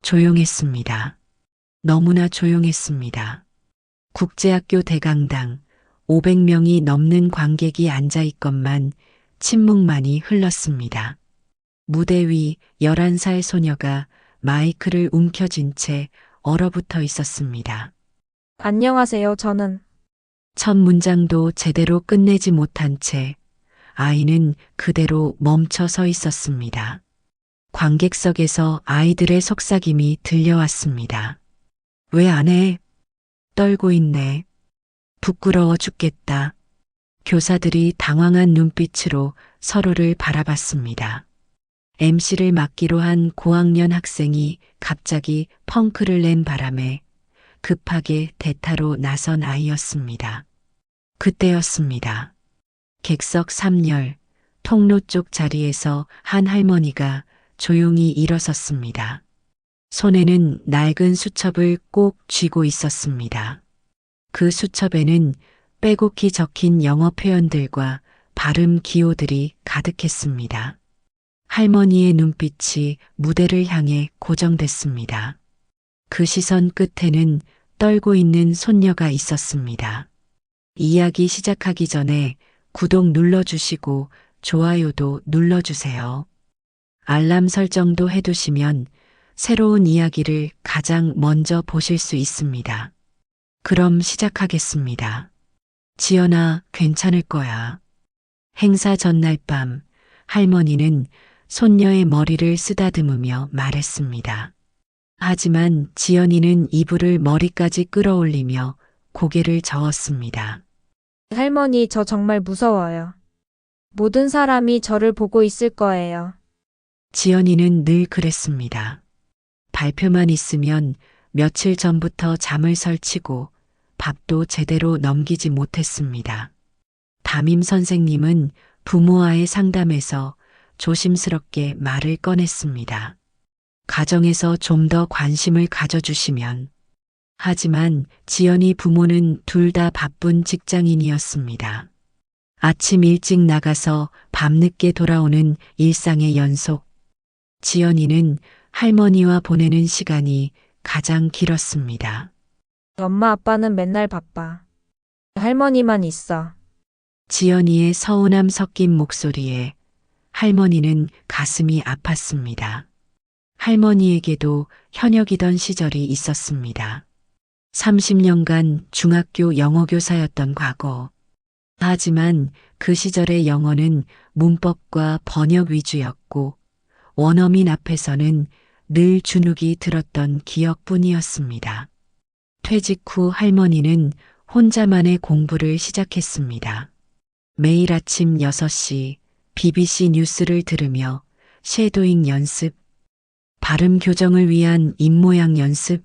조용했습니다. 너무나 조용했습니다. 국제학교 대강당 500명이 넘는 관객이 앉아 있건만 침묵만이 흘렀습니다. 무대 위 11살 소녀가 마이크를 움켜쥔 채 얼어붙어 있었습니다. 안녕하세요. 저는 첫 문장도 제대로 끝내지 못한 채 아이는 그대로 멈춰 서 있었습니다. 관객석에서 아이들의 속삭임이 들려왔습니다. 왜 안 해? 떨고 있네. 부끄러워 죽겠다. 교사들이 당황한 눈빛으로 서로를 바라봤습니다. MC를 맡기로 한 고학년 학생이 갑자기 펑크를 낸 바람에 급하게 대타로 나선 아이였습니다. 그때였습니다. 객석 3열 통로 쪽 자리에서 한 할머니가 조용히 일어섰습니다. 손에는 낡은 수첩을 꼭 쥐고 있었습니다. 그 수첩에는 빼곡히 적힌 영어 표현들과 발음 기호들이 가득했습니다. 할머니의 눈빛이 무대를 향해 고정됐습니다. 그 시선 끝에는 떨고 있는 손녀가 있었습니다. 이야기 시작하기 전에 구독 눌러주시고 좋아요도 눌러주세요. 알람 설정도 해두시면 새로운 이야기를 가장 먼저 보실 수 있습니다. 그럼 시작하겠습니다. 지연아, 괜찮을 거야. 행사 전날 밤 할머니는 손녀의 머리를 쓰다듬으며 말했습니다. 하지만 지연이는 이불을 머리까지 끌어올리며 고개를 저었습니다. 할머니, 저 정말 무서워요. 모든 사람이 저를 보고 있을 거예요. 지연이는 늘 그랬습니다. 발표만 있으면 며칠 전부터 잠을 설치고 밥도 제대로 넘기지 못했습니다. 담임 선생님은 부모와의 상담에서 조심스럽게 말을 꺼냈습니다. 가정에서 좀 더 관심을 가져주시면. 하지만 지연이 부모는 둘 다 바쁜 직장인이었습니다. 아침 일찍 나가서 밤늦게 돌아오는 일상의 연속. 지연이는 할머니와 보내는 시간이 가장 길었습니다. 엄마 아빠는 맨날 바빠. 할머니만 있어. 지연이의 서운함 섞인 목소리에 할머니는 가슴이 아팠습니다. 할머니에게도 현역이던 시절이 있었습니다. 30년간 중학교 영어교사였던 과거. 하지만 그 시절의 영어는 문법과 번역 위주였고 원어민 앞에서는 늘 주눅이 들었던 기억뿐이었습니다. 퇴직 후 할머니는 혼자만의 공부를 시작했습니다. 매일 아침 6시 BBC 뉴스를 들으며 쉐도잉 연습, 발음 교정을 위한 입모양 연습,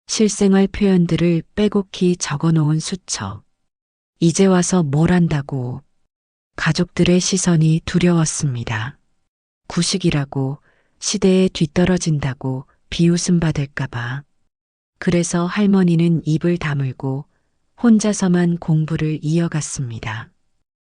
실생활 표현들을 빼곡히 적어놓은 수첩. 이제 와서 뭘 한다고. 가족들의 시선이 두려웠습니다. 구식이라고, 시대에 뒤떨어진다고 비웃음 받을까봐. 그래서 할머니는 입을 다물고 혼자서만 공부를 이어갔습니다.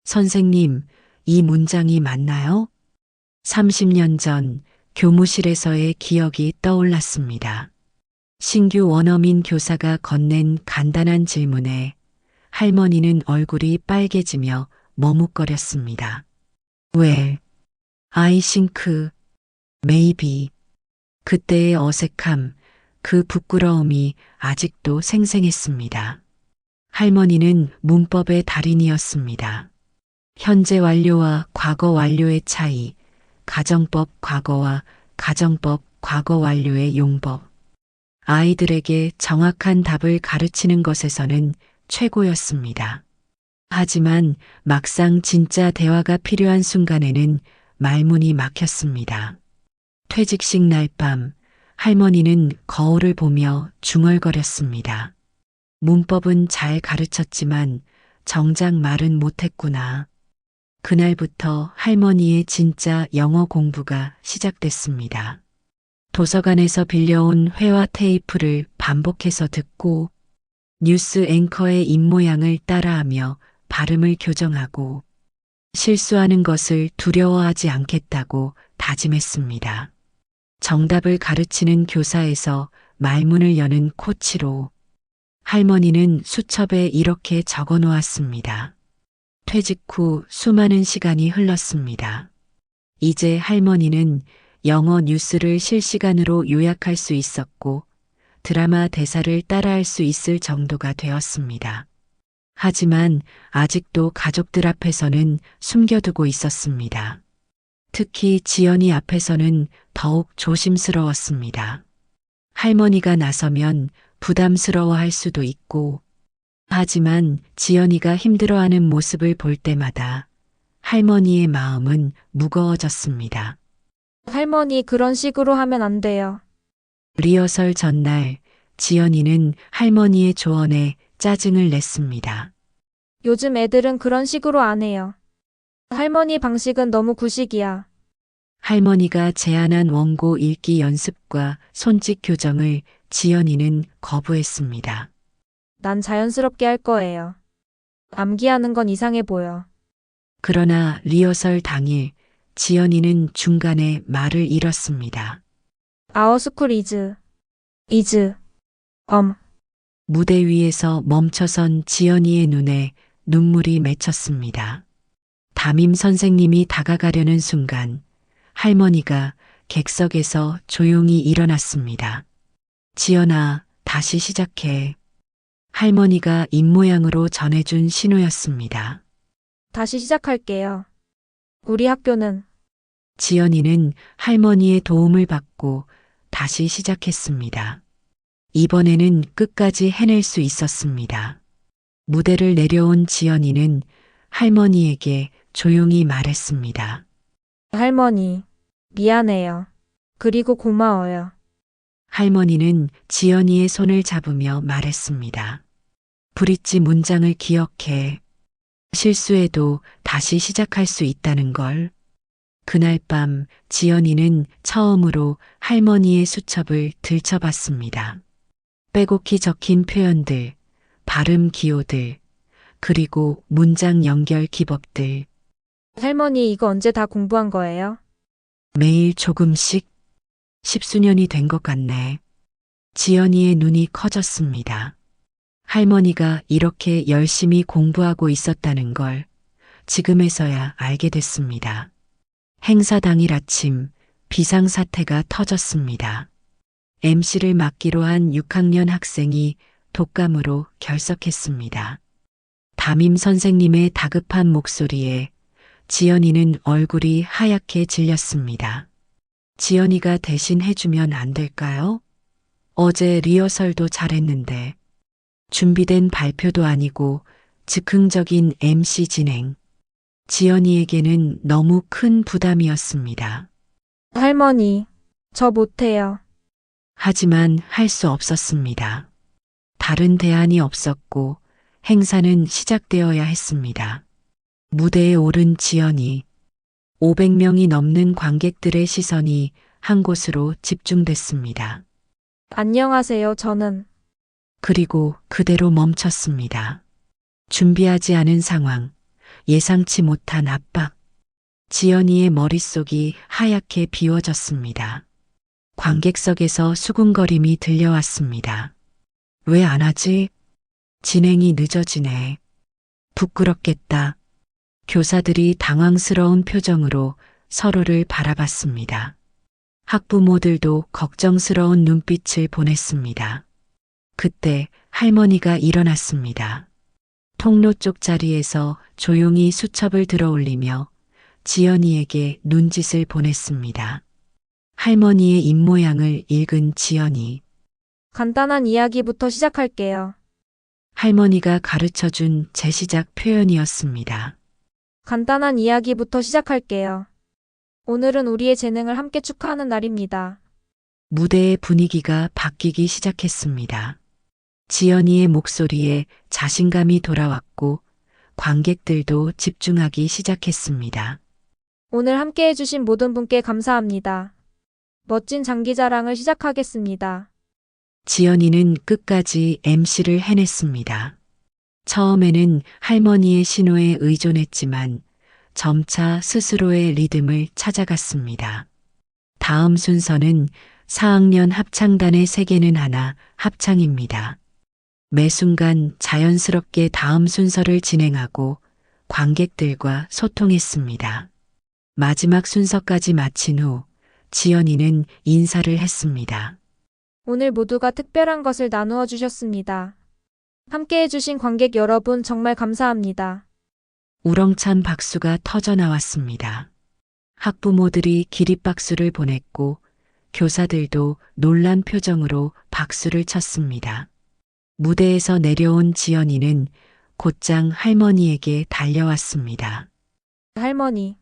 선생님, 이 문장이 맞나요? 30년 전 교무실에서의 기억이 떠올랐습니다. 신규 원어민 교사가 건넨 간단한 질문에 할머니는 얼굴이 빨개지며 머뭇거렸습니다. 왜? I think, maybe. 그때의 어색함, 그 부끄러움이 아직도 생생했습니다. 할머니는 문법의 달인이었습니다. 현재 완료와 과거 완료의 차이, 가정법 과거와 가정법 과거 완료의 용법. 아이들에게 정확한 답을 가르치는 것에서는 최고였습니다. 하지만 막상 진짜 대화가 필요한 순간에는 말문이 막혔습니다. 퇴직식 날 밤 할머니는 거울을 보며 중얼거렸습니다. 문법은 잘 가르쳤지만 정작 말은 못했구나. 그날부터 할머니의 진짜 영어 공부가 시작됐습니다. 도서관에서 빌려온 회화 테이프를 반복해서 듣고 뉴스 앵커의 입모양을 따라하며 발음을 교정하고 실수하는 것을 두려워하지 않겠다고 다짐했습니다. 정답을 가르치는 교사에서 말문을 여는 코치로 할머니는 수첩에 이렇게 적어 놓았습니다. 퇴직 후 수많은 시간이 흘렀습니다. 이제 할머니는 영어 뉴스를 실시간으로 요약할 수 있었고 드라마 대사를 따라할 수 있을 정도가 되었습니다. 하지만 아직도 가족들 앞에서는 숨겨두고 있었습니다. 특히 지연이 앞에서는 더욱 조심스러웠습니다. 할머니가 나서면 부담스러워할 수도 있고, 하지만 지연이가 힘들어하는 모습을 볼 때마다 할머니의 마음은 무거워졌습니다. 할머니, 그런 식으로 하면 안 돼요. 리허설 전날 지연이는 할머니의 조언에 짜증을 냈습니다. 요즘 애들은 그런 식으로 안 해요. 할머니 방식은 너무 구식이야. 할머니가 제안한 원고 읽기 연습과 손짓 교정을 지연이는 거부했습니다. 난 자연스럽게 할 거예요. 암기하는 건 이상해 보여. 그러나 리허설 당일 지연이는 중간에 말을 잃었습니다. Our school is, 무대 위에서 멈춰선 지연이의 눈에 눈물이 맺혔습니다. 담임 선생님이 다가가려는 순간 할머니가 객석에서 조용히 일어났습니다. 지연아, 다시 시작해. 할머니가 입모양으로 전해준 신호였습니다. 다시 시작할게요. 우리 학교는 지연이는 할머니의 도움을 받고 다시 시작했습니다. 이번에는 끝까지 해낼 수 있었습니다. 무대를 내려온 지연이는 할머니에게 조용히 말했습니다. 할머니, 미안해요. 그리고 고마워요. 할머니는 지연이의 손을 잡으며 말했습니다. 브릿지 문장을 기억해. 실수해도 다시 시작할 수 있다는 걸. 그날 밤 지연이는 처음으로 할머니의 수첩을 들춰봤습니다. 빼곡히 적힌 표현들, 발음 기호들, 그리고 문장 연결 기법들. 할머니, 이거 언제 다 공부한 거예요? 매일 조금씩 10수년이 된 것 같네. 지연이의 눈이 커졌습니다. 할머니가 이렇게 열심히 공부하고 있었다는 걸 지금에서야 알게 됐습니다. 행사 당일 아침 비상사태가 터졌습니다. MC를 맡기로 한 6학년 학생이 독감으로 결석했습니다. 담임 선생님의 다급한 목소리에 지연이는 얼굴이 하얗게 질렸습니다. 지연이가 대신 해주면 안 될까요? 어제 리허설도 잘했는데 준비된 발표도 아니고 즉흥적인 MC 진행. 지연이에게는 너무 큰 부담이었습니다. 할머니, 저 못해요. 하지만 할 수 없었습니다. 다른 대안이 없었고 행사는 시작되어야 했습니다. 무대에 오른 지연이 500명이 넘는 관객들의 시선이 한 곳으로 집중됐습니다. 안녕하세요, 저는. 그리고 그대로 멈췄습니다. 준비하지 않은 상황, 예상치 못한 압박. 지연이의 머릿속이 하얗게 비워졌습니다. 관객석에서 수군거림이 들려왔습니다. 왜 안 하지? 진행이 늦어지네. 부끄럽겠다. 교사들이 당황스러운 표정으로 서로를 바라봤습니다. 학부모들도 걱정스러운 눈빛을 보냈습니다. 그때 할머니가 일어났습니다. 통로 쪽 자리에서 조용히 수첩을 들어올리며 지연이에게 눈짓을 보냈습니다. 할머니의 입모양을 읽은 지연이 간단한 이야기부터 시작할게요. 할머니가 가르쳐준 재시작 표현이었습니다. 간단한 이야기부터 시작할게요. 오늘은 우리의 재능을 함께 축하하는 날입니다. 무대의 분위기가 바뀌기 시작했습니다. 지연이의 목소리에 자신감이 돌아왔고 관객들도 집중하기 시작했습니다. 오늘 함께 해주신 모든 분께 감사합니다. 멋진 장기자랑을 시작하겠습니다. 지연이는 끝까지 MC를 해냈습니다. 처음에는 할머니의 신호에 의존했지만 점차 스스로의 리듬을 찾아갔습니다. 다음 순서는 4학년 합창단의 세계는 하나 합창입니다. 매 순간 자연스럽게 다음 순서를 진행하고 관객들과 소통했습니다. 마지막 순서까지 마친 후 지연이는 인사를 했습니다. 오늘 모두가 특별한 것을 나누어 주셨습니다. 함께 해주신 관객 여러분 정말 감사합니다. 우렁찬 박수가 터져 나왔습니다. 학부모들이 기립박수를 보냈고 교사들도 놀란 표정으로 박수를 쳤습니다. 무대에서 내려온 지연이는 곧장 할머니에게 달려왔습니다. 할머니.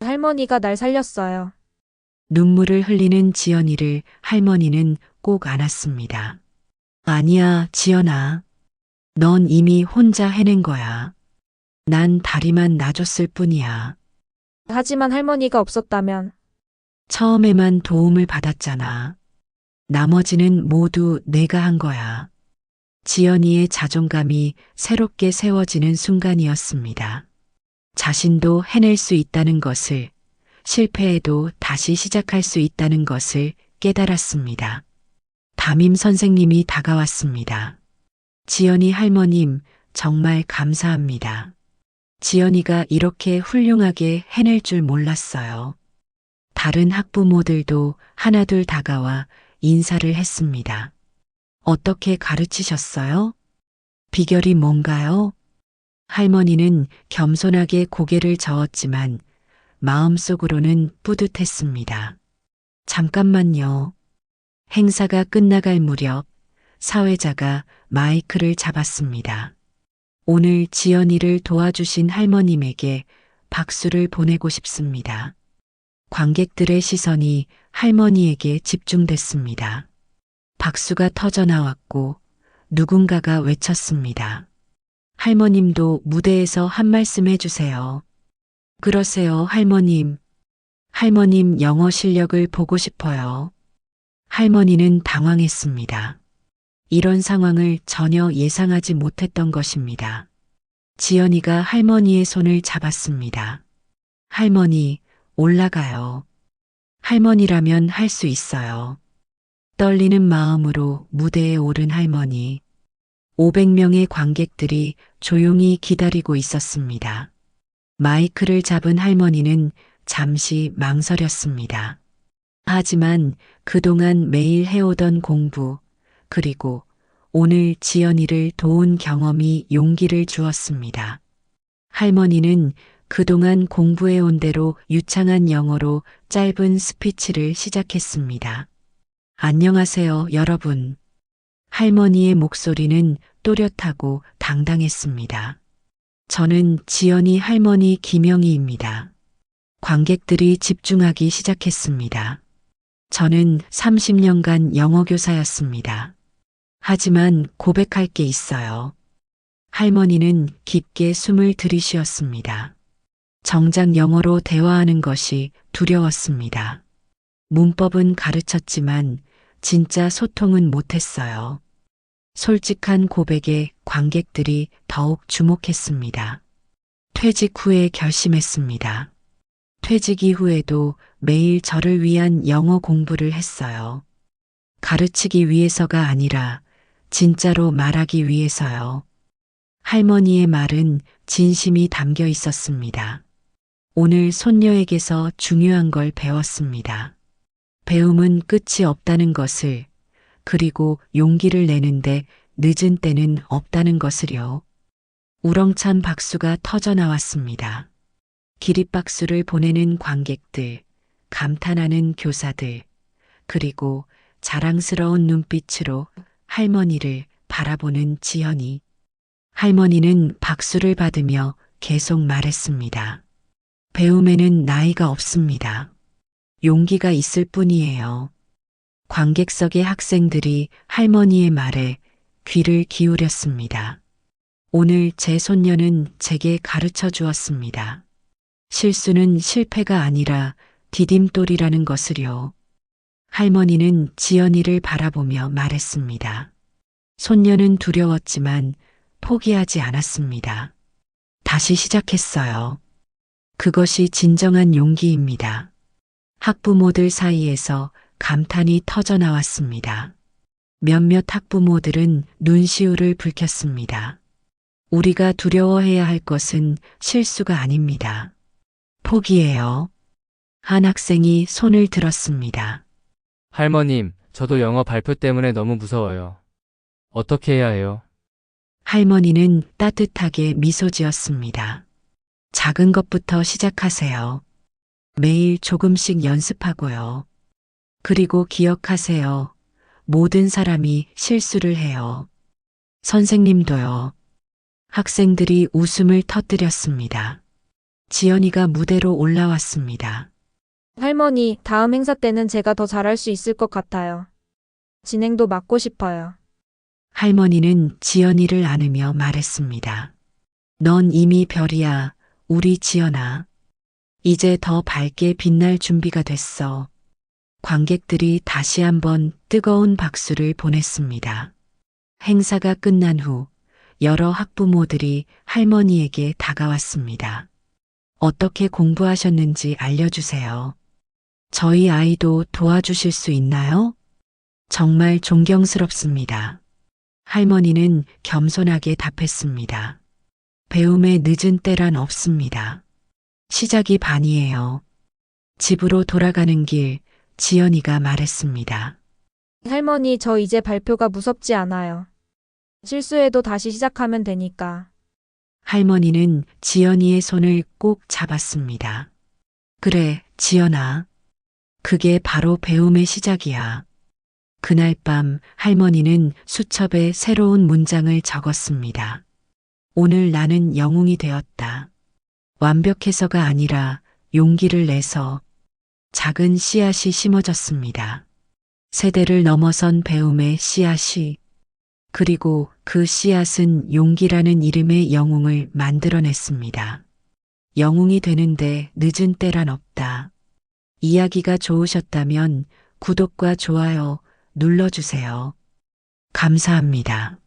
할머니가 날 살렸어요. 눈물을 흘리는 지연이를 할머니는 꼭 안았습니다. 아니야, 지연아. 넌 이미 혼자 해낸 거야. 난 다리만 놔줬을 뿐이야. 하지만 할머니가 없었다면 처음에만 도움을 받았잖아. 나머지는 모두 내가 한 거야. 지연이의 자존감이 새롭게 세워지는 순간이었습니다. 자신도 해낼 수 있다는 것을, 실패해도 다시 시작할 수 있다는 것을 깨달았습니다. 담임 선생님이 다가왔습니다. 지연이 할머님, 정말 감사합니다. 지연이가 이렇게 훌륭하게 해낼 줄 몰랐어요. 다른 학부모들도 하나둘 다가와 인사를 했습니다. 어떻게 가르치셨어요? 비결이 뭔가요? 할머니는 겸손하게 고개를 저었지만 마음속으로는 뿌듯했습니다. 잠깐만요. 행사가 끝나갈 무렵 사회자가 마이크를 잡았습니다. 오늘 지연이를 도와주신 할머님에게 박수를 보내고 싶습니다. 관객들의 시선이 할머니에게 집중됐습니다. 박수가 터져 나왔고 누군가가 외쳤습니다. 할머님도 무대에서 한 말씀 해주세요. 그러세요, 할머님. 할머님 영어 실력을 보고 싶어요. 할머니는 당황했습니다. 이런 상황을 전혀 예상하지 못했던 것입니다. 지연이가 할머니의 손을 잡았습니다. 할머니, 올라가요. 할머니라면 할 수 있어요. 떨리는 마음으로 무대에 오른 할머니. 500명의 관객들이 조용히 기다리고 있었습니다. 마이크를 잡은 할머니는 잠시 망설였습니다. 하지만 그동안 매일 해오던 공부, 그리고 오늘 지연이를 도운 경험이 용기를 주었습니다. 할머니는 그동안 공부해온 대로 유창한 영어로 짧은 스피치를 시작했습니다. 안녕하세요, 여러분. 할머니의 목소리는 또렷하고 당당했습니다. 저는 지연이 할머니 김영희입니다. 관객들이 집중하기 시작했습니다. 저는 30년간 영어교사였습니다. 하지만 고백할 게 있어요. 할머니는 깊게 숨을 들이쉬었습니다. 정작 영어로 대화하는 것이 두려웠습니다. 문법은 가르쳤지만 진짜 소통은 못했어요. 솔직한 고백에 관객들이 더욱 주목했습니다. 퇴직 후에 결심했습니다. 퇴직 이후에도 매일 저를 위한 영어 공부를 했어요. 가르치기 위해서가 아니라 진짜로 말하기 위해서요. 할머니의 말은 진심이 담겨 있었습니다. 오늘 손녀에게서 중요한 걸 배웠습니다. 배움은 끝이 없다는 것을, 그리고 용기를 내는데 늦은 때는 없다는 것을요. 우렁찬 박수가 터져 나왔습니다. 기립박수를 보내는 관객들, 감탄하는 교사들, 그리고 자랑스러운 눈빛으로 할머니를 바라보는 지연이. 할머니는 박수를 받으며 계속 말했습니다. 배움에는 나이가 없습니다. 용기가 있을 뿐이에요. 관객석의 학생들이 할머니의 말에 귀를 기울였습니다. 오늘 제 손녀는 제게 가르쳐 주었습니다. 실수는 실패가 아니라 디딤돌이라는 것을요. 할머니는 지연이를 바라보며 말했습니다. 손녀는 두려웠지만 포기하지 않았습니다. 다시 시작했어요. 그것이 진정한 용기입니다. 학부모들 사이에서 감탄이 터져 나왔습니다. 몇몇 학부모들은 눈시울을 붉혔습니다. 우리가 두려워해야 할 것은 실수가 아닙니다. 포기해요. 한 학생이 손을 들었습니다. 할머님, 저도 영어 발표 때문에 너무 무서워요. 어떻게 해야 해요? 할머니는 따뜻하게 미소 지었습니다. 작은 것부터 시작하세요. 매일 조금씩 연습하고요. 그리고 기억하세요. 모든 사람이 실수를 해요. 선생님도요. 학생들이 웃음을 터뜨렸습니다. 지연이가 무대로 올라왔습니다. 할머니, 다음 행사 때는 제가 더 잘할 수 있을 것 같아요. 진행도 맡고 싶어요. 할머니는 지연이를 안으며 말했습니다. 넌 이미 별이야, 우리 지연아. 이제 더 밝게 빛날 준비가 됐어. 관객들이 다시 한번 뜨거운 박수를 보냈습니다. 행사가 끝난 후 여러 학부모들이 할머니에게 다가왔습니다. 어떻게 공부하셨는지 알려주세요. 저희 아이도 도와주실 수 있나요? 정말 존경스럽습니다. 할머니는 겸손하게 답했습니다. 배움의 늦은 때란 없습니다. 시작이 반이에요. 집으로 돌아가는 길, 지연이가 말했습니다. 할머니, 저 이제 발표가 무섭지 않아요. 실수해도 다시 시작하면 되니까. 할머니는 지연이의 손을 꼭 잡았습니다. 그래, 지연아. 그게 바로 배움의 시작이야. 그날 밤 할머니는 수첩에 새로운 문장을 적었습니다. 오늘 나는 영웅이 되었다. 완벽해서가 아니라 용기를 내서 작은 씨앗이 심어졌습니다. 세대를 넘어선 배움의 씨앗이, 그리고 그 씨앗은 용기라는 이름의 영웅을 만들어냈습니다. 영웅이 되는데 늦은 때란 없다. 이야기가 좋으셨다면 구독과 좋아요 눌러주세요. 감사합니다.